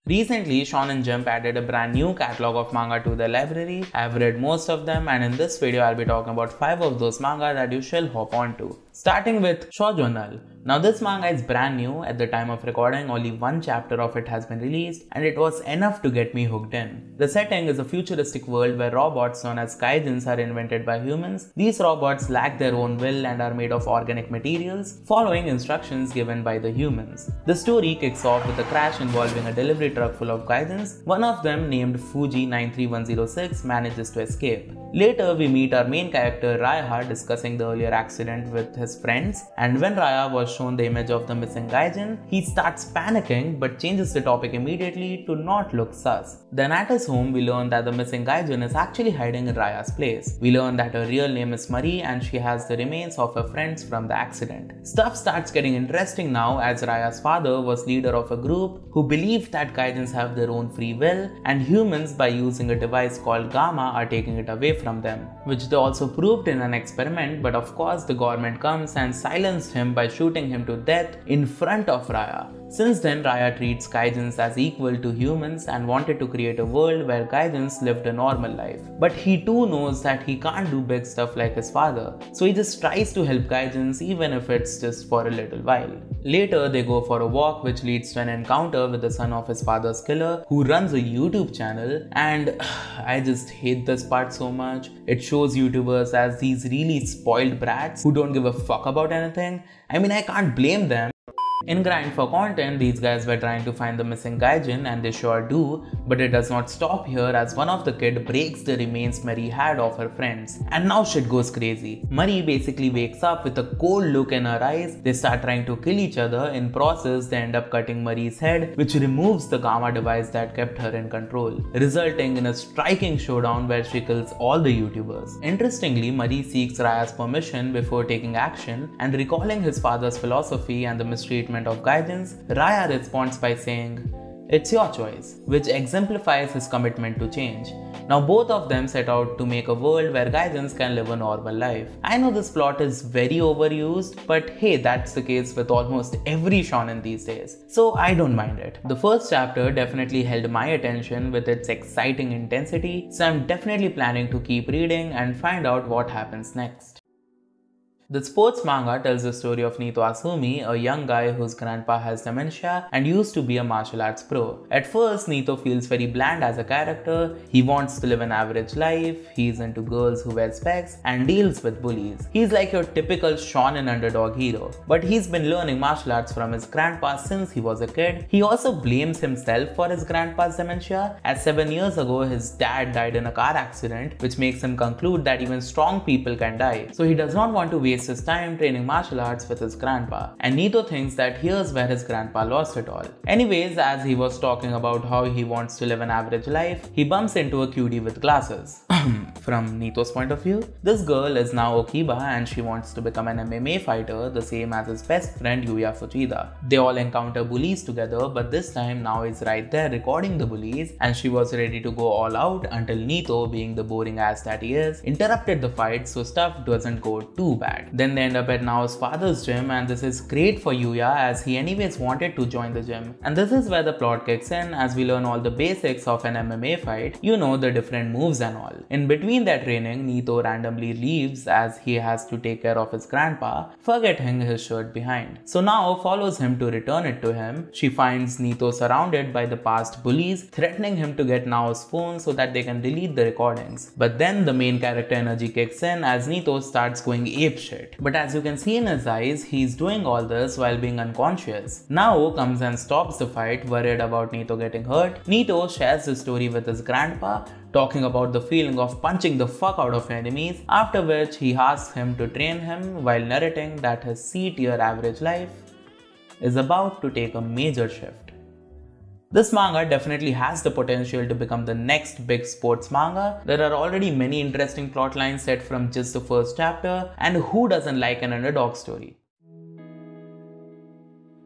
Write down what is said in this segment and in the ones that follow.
Recently, Shonen Jump added a brand new catalog of manga to their library. I've read most of them, and in this video I'll be talking about 5 of those manga that you shall hop onto. Starting with Shonen. Now this manga is brand new. At the time of recording, only one chapter of it has been released, and it was enough to get me hooked in. The setting is a futuristic world where robots known as gaijins are invented by humans. These robots lack their own will and are made of organic materials, following instructions given by the humans. The story kicks off with a crash involving a delivery truck full of gaijins. One of them, named Fuji 93106, manages to escape. Later, we meet our main character Raya discussing the earlier accident with his friends, and when Raya was shown the image of the missing gaijin, he starts panicking but changes the topic immediately to not look sus. Then at his home, we learn that the missing gaijin is actually hiding in Raya's place. We learn that her real name is Marie and she has the remains of her friends from the accident. Stuff starts getting interesting now, as Raya's father was leader of a group who believed that gaijins have their own free will, and humans, by using a device called Gamma, are taking it away from them, which they also proved in an experiment. But of course the government comes and silenced him by shooting him to death in front of Raya. Since then, Raya treats gaijins as equal to humans and wanted to create a world where gaijins lived a normal life. But he too knows that he can't do big stuff like his father, so he just tries to help gaijins even if it's just for a little while. Later, they go for a walk which leads to an encounter with the son of his father's killer, who runs a YouTube channel, and I just hate this part so much. It shows YouTubers as these really spoiled brats who don't give a fuck about anything. I mean, I can't blame them. In grind for content, these guys were trying to find the missing gaijin, and they sure do, but it does not stop here, as one of the kid breaks the remains Marie had of her friends. And now shit goes crazy. Marie basically wakes up with a cold look in her eyes. They start trying to kill each other. In process, they end up cutting Marie's head, which removes the Gamma device that kept her in control, resulting in a striking showdown where she kills all the YouTubers. Interestingly, Marie seeks Raya's permission before taking action, and recalling his father's philosophy and the mistreatment of gaijins, Raya responds by saying, "It's your choice," which exemplifies his commitment to change. Now both of them set out to make a world where gaijins can live a normal life. I know this plot is very overused, but hey, that's the case with almost every shonen these days, so I don't mind it. The first chapter definitely held my attention with its exciting intensity, so I'm definitely planning to keep reading and find out what happens next. The sports manga tells the story of Nito Asumi, a young guy whose grandpa has dementia and used to be a martial arts pro. At first, Nito feels very bland as a character. He wants to live an average life, he's into girls who wear specs, and deals with bullies. He's like your typical shonen underdog hero. But he's been learning martial arts from his grandpa since he was a kid. He also blames himself for his grandpa's dementia, as 7 years ago his dad died in a car accident, which makes him conclude that even strong people can die. So he does not want to waste his time training martial arts with his grandpa, and Nito thinks that here's where his grandpa lost it all. Anyways, as he was talking about how he wants to live an average life, he bumps into a cutie with glasses. From Nito's point of view, this girl is now Okiba and she wants to become an MMA fighter, the same as his best friend Yuya Fujita. They all encounter bullies together, but this time Nao is right there recording the bullies, and she was ready to go all out until Nito, being the boring ass that he is, interrupted the fight so stuff doesn't go too bad. Then they end up at Nao's father's gym, and this is great for Yuya as he anyways wanted to join the gym. And this is where the plot kicks in, as we learn all the basics of an MMA fight, you know, the different moves and all. In between their training, Nito randomly leaves as he has to take care of his grandpa, forgetting his shirt behind. So Nao follows him to return it to him. She finds Nito surrounded by the past bullies, threatening him to get Nao's phone so that they can delete the recordings. But then the main character energy kicks in as Nito starts going apeshit. But as you can see in his eyes, he's doing all this while being unconscious. Nao comes and stops the fight, worried about Nito getting hurt. Nito shares the story with his grandpa, talking about the feeling of punching the fuck out of enemies, after which he asks him to train him while narrating that his C-tier average life is about to take a major shift. This manga definitely has the potential to become the next big sports manga. There are already many interesting plot lines set from just the first chapter, and who doesn't like an underdog story?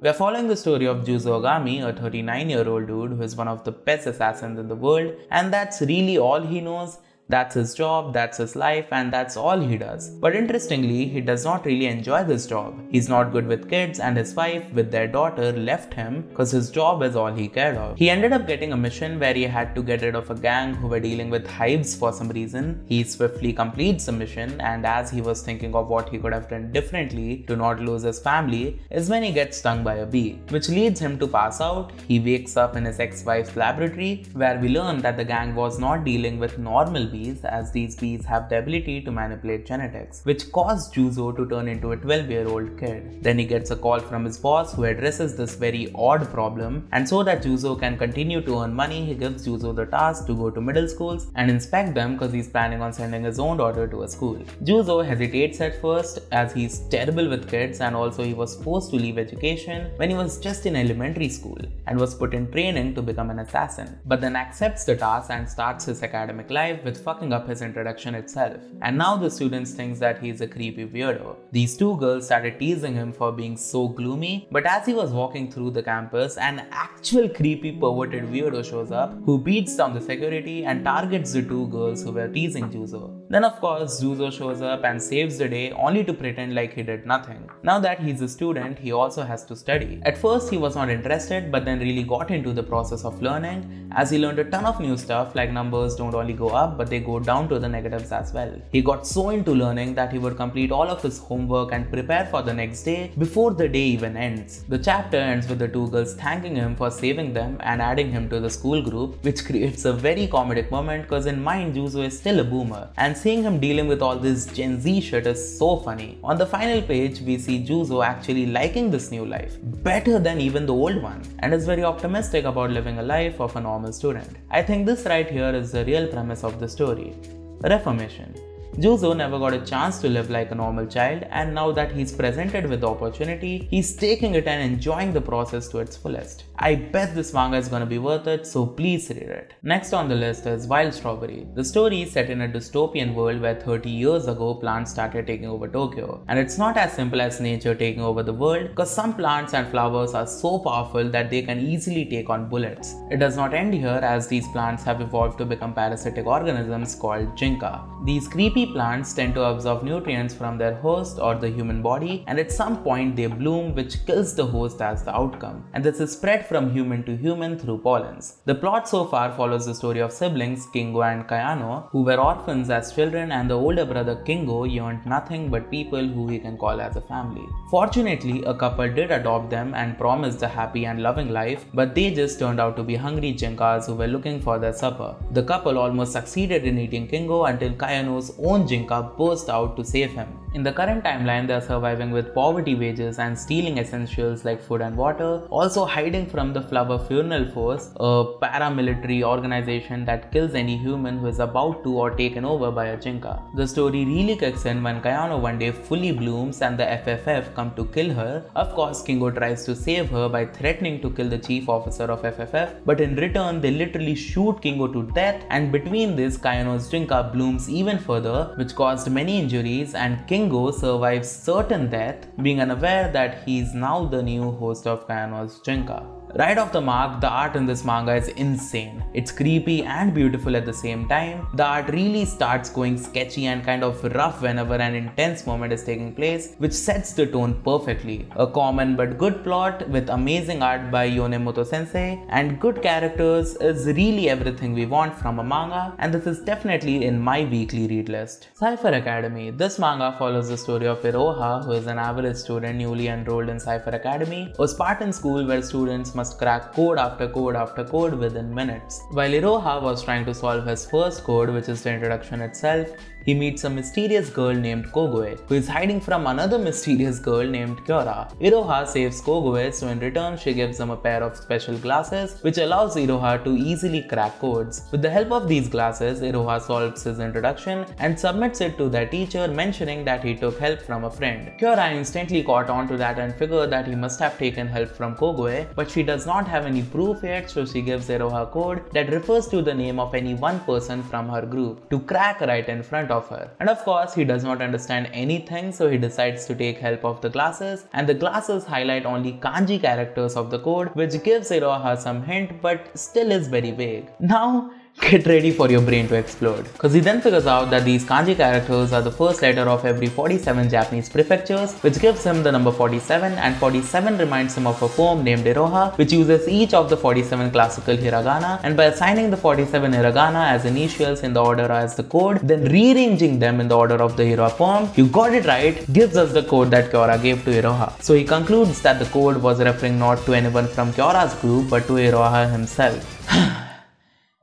We are following the story of Juzo Ogami, a 39-year-old dude who is one of the best assassins in the world, and that's really all he knows. That's his job, that's his life, and that's all he does. But interestingly, he does not really enjoy this job. He's not good with kids, and his wife with their daughter left him because his job is all he cared of. He ended up getting a mission where he had to get rid of a gang who were dealing with hives for some reason. He swiftly completes the mission, and as he was thinking of what he could have done differently to not lose his family is when he gets stung by a bee, which leads him to pass out. He wakes up in his ex-wife's laboratory where we learn that the gang was not dealing with normal bees, as these bees have the ability to manipulate genetics, which caused Juzo to turn into a 12-year-old kid. Then he gets a call from his boss who addresses this very odd problem, and so that Juzo can continue to earn money, he gives Juzo the task to go to middle schools and inspect them because he's planning on sending his own daughter to a school. Juzo hesitates at first as he's terrible with kids, and also he was forced to leave education when he was just in elementary school and was put in training to become an assassin, but then accepts the task and starts his academic life with fucking up his introduction itself. And now the students think that he's a creepy weirdo. These two girls started teasing him for being so gloomy, but as he was walking through the campus, an actual creepy perverted weirdo shows up who beats down the security and targets the two girls who were teasing Juzo. Then of course Juzo shows up and saves the day only to pretend like he did nothing. Now that he's a student, he also has to study. At first he was not interested, but then really got into the process of learning as he learned a ton of new stuff, like numbers don't only go up but they go down to the negatives as well. He got so into learning that he would complete all of his homework and prepare for the next day before the day even ends. The chapter ends with the two girls thanking him for saving them and adding him to the school group, which creates a very comedic moment because in mind Juzo is still a boomer, and seeing him dealing with all this Gen Z shit is so funny. On the final page, we see Juzo actually liking this new life better than even the old one, and is very optimistic about living a life of a normal student. I think this right here is the real premise of the story. Reformation. Juzo never got a chance to live like a normal child, and now that he's presented with the opportunity, he's taking it and enjoying the process to its fullest. I bet this manga is gonna be worth it, so please read it. Next on the list is Wild Strawberry. The story is set in a dystopian world where 30 years ago plants started taking over Tokyo. And it's not as simple as nature taking over the world, because some plants and flowers are so powerful that they can easily take on bullets. It does not end here, as these plants have evolved to become parasitic organisms called jinka. These creepy plants tend to absorb nutrients from their host or the human body, and at some point they bloom, which kills the host as the outcome. And this is spread from human to human through pollens. The plot so far follows the story of siblings Kingo and Kayano, who were orphans as children, and the older brother Kingo yearned nothing but people who he can call as a family. Fortunately, a couple did adopt them and promised a happy and loving life, but they just turned out to be hungry jinkas who were looking for their supper. The couple almost succeeded in eating Kingo until Kayano's own jinka burst out to save him. In the current timeline, they are surviving with poverty wages and stealing essentials like food and water, also hiding from the Flower Funeral Force, a paramilitary organization that kills any human who is about to or taken over by a jinka. The story really kicks in when Kayano one day fully blooms and the FFF come to kill her. Of course, Kingo tries to save her by threatening to kill the chief officer of FFF, but in return they literally shoot Kingo to death, and between this, Kayano's jinka blooms even further, which caused many injuries, and Kingo survives certain death, being unaware that he's now the new host of Kayano's jinka. Right off the mark, the art in this manga is insane. It's creepy and beautiful at the same time. The art really starts going sketchy and kind of rough whenever an intense moment is taking place, which sets the tone perfectly. A common but good plot with amazing art by Yonemoto sensei and good characters is really everything we want from a manga, and this is definitely in my weekly read list. Cipher Academy. This manga follows the story of Iroha, who is an average student newly enrolled in Cipher Academy, a Spartan school where students must crack code after code after code within minutes. While Iroha was trying to solve his first code, which is the introduction itself, he meets a mysterious girl named Kogoe, who is hiding from another mysterious girl named Kyora. Iroha saves Kogoe, so in return she gives him a pair of special glasses, which allows Iroha to easily crack codes. With the help of these glasses, Iroha solves his introduction and submits it to their teacher, mentioning that he took help from a friend. Kyora instantly caught on to that and figured that he must have taken help from Kogoe, but she does not have any proof yet, so she gives Iroha a code that refers to the name of any one person from her group to crack right in front of her. And of course, he does not understand anything, so he decides to take help of the glasses, and the glasses highlight only kanji characters of the code, which gives Iroha some hint but still is very vague. Now, Get ready for your brain to explode. Cause he then figures out that these kanji characters are the first letter of every 47 Japanese prefectures, which gives him the number 47, and 47 reminds him of a poem named Iroha, which uses each of the 47 classical hiragana, and by assigning the 47 hiragana as initials in the order as the code, then rearranging them in the order of the Iroha poem, you got it right, gives us the code that Kyoara gave to Iroha. So he concludes that the code was referring not to anyone from Kyoara's group but to Iroha himself.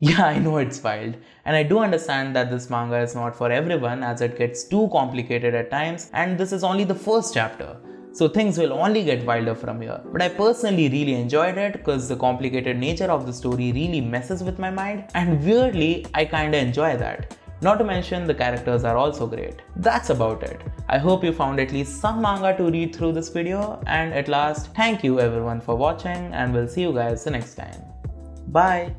Yeah, I know it's wild, and I do understand that this manga is not for everyone as it gets too complicated at times, and this is only the first chapter, so things will only get wilder from here. But I personally really enjoyed it because the complicated nature of the story really messes with my mind, and weirdly, I kinda enjoy that. Not to mention the characters are also great. That's about it. I hope you found at least some manga to read through this video, and at last, thank you everyone for watching, and we'll see you guys the next time. Bye!